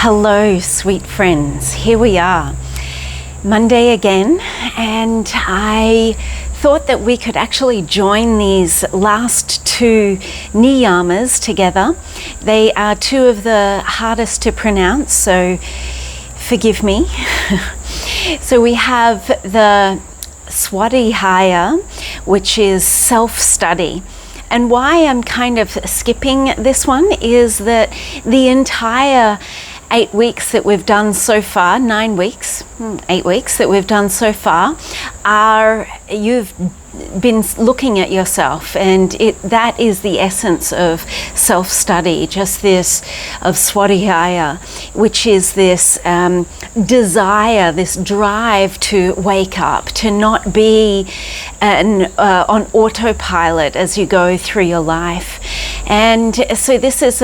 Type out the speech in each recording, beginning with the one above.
Hello, sweet friends. Here we are, Monday again, and I thought that we could actually join these last two Niyamas together. They are two of the hardest to pronounce, so forgive me. So we have the Swadhyaya, which is self-study. And why I'm kind of skipping this one is that the entire 8 weeks that we've done so far, 9 weeks, 8 weeks that we've done so far, you've been looking at yourself, and that is the essence of self-study, just this of Swadhyaya, which is this desire, this drive to wake up, to not be on autopilot as you go through your life. And so this is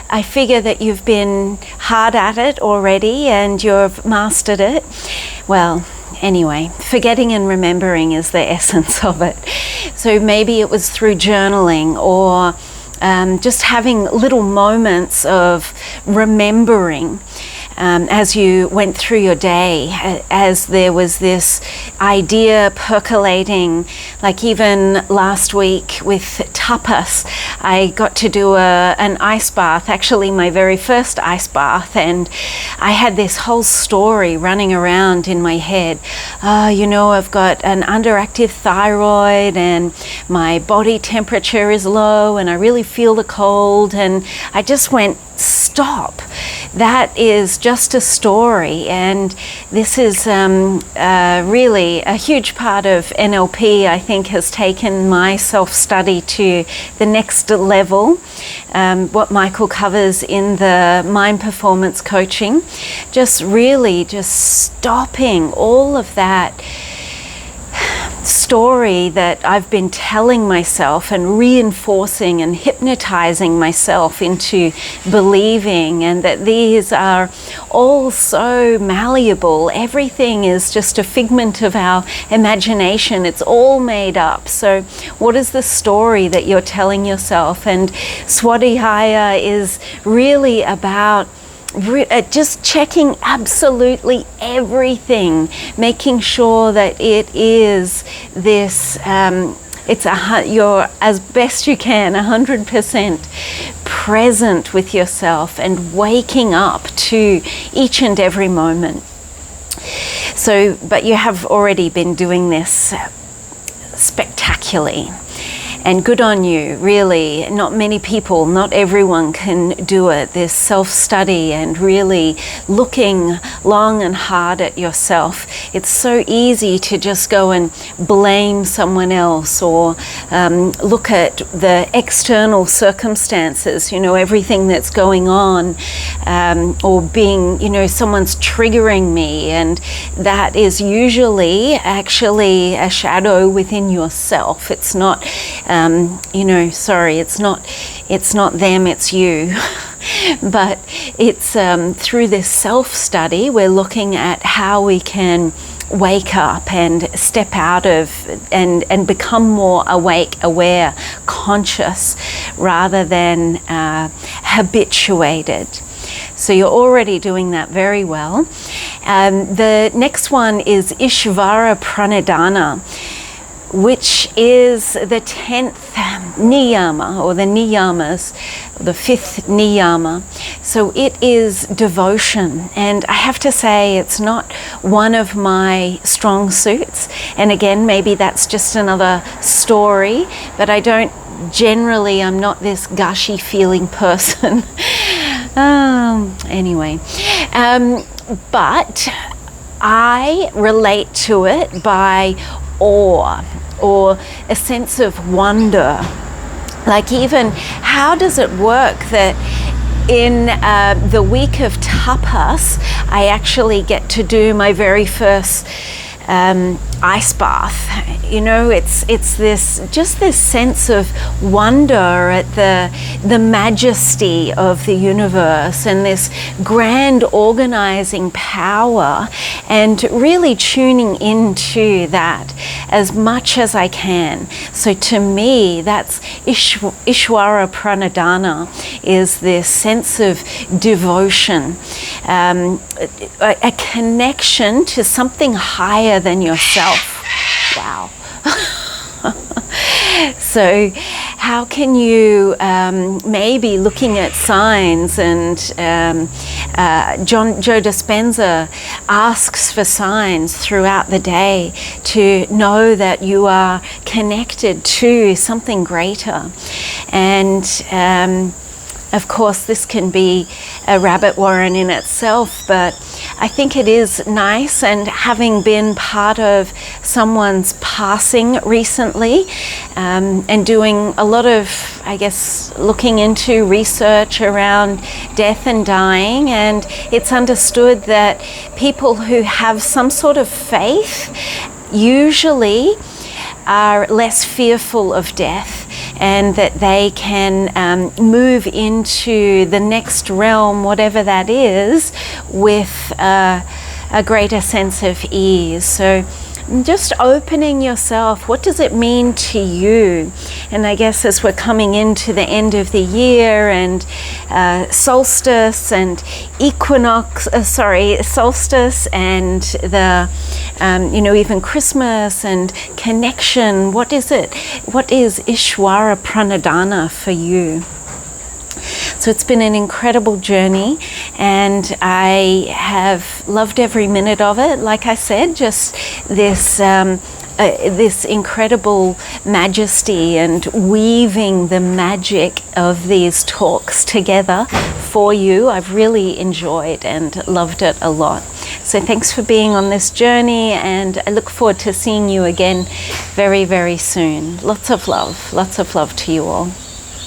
I figure that you've been hard at it already and you've mastered it. Well, anyway, forgetting and remembering is the essence of it. So maybe it was through journaling or just having little moments of remembering as you went through your day, as there was this idea percolating. Like even last week with tapas, I got to do an ice bath, actually my very first ice bath, and I had this whole story running around in my head. I've got an underactive thyroid and my body temperature is low and I really feel the cold, and I just went, stop. That is just a story, and this is really a huge part of NLP. I think has taken my self-study to the next level, what Michael covers in the mind performance coaching, just stopping all of that story that I've been telling myself and reinforcing and hypnotizing myself into believing, and that these are all so malleable. Everything is just a figment of our imagination. It's all made up. So what is the story that you're telling yourself? And Swadhyaya is really about just checking absolutely everything, making sure that it is this, you're as best you can 100% present with yourself and waking up to each and every moment. So, but you have already been doing this spectacularly. And good on you, really. Not many people, not everyone can do it. This self-study and really looking long and hard at yourself. It's so easy to just go and blame someone else or look at the external circumstances, everything that's going on, or being, someone's triggering me. And that is usually actually a shadow within yourself. It's not it's not them, it's you. But it's through this self-study, we're looking at how we can wake up and step out of and become more awake, aware, conscious, rather than habituated. So you're already doing that very well. The next one is Ishwara Pranidana, which is the 10th Niyama, or the Niyamas, the 5th Niyama. So it is devotion, and I have to say it's not one of my strong suits. And again, maybe that's just another story, but I'm not this gushy feeling person. Anyway, but I relate to it by awe or a sense of wonder. Like, even how does it work that in the week of tapas I actually get to do my very first ice bath. You know, it's this sense of wonder at the majesty of the universe and this grand organizing power, and really tuning into that as much as I can. So to me, that's Ishwara Pranidana, is this sense of devotion, a connection to something higher than yourself. Wow. So how can you, maybe looking at signs, and Joe Dispenza asks for signs throughout the day to know that you are connected to something greater. And of course, this can be a rabbit warren in itself, but I think it is nice, and having been part of someone's passing recently, and doing a lot of, I guess, looking into research around death and dying, and it's understood that people who have some sort of faith usually are less fearful of death, and that they can move into the next realm, whatever that is, with a greater sense of ease. So just opening yourself, what does it mean to you? And I guess as we're coming into the end of the year, and solstice and solstice, and the even Christmas and connection, what is it? What is Ishwara Pranidana for you? So it's been an incredible journey, and I have loved every minute of it. Like I said, just this this incredible majesty, and weaving the magic of these talks together for you. I've really enjoyed and loved it a lot. So thanks for being on this journey, and I look forward to seeing you again very, very soon. Lots of love to you all.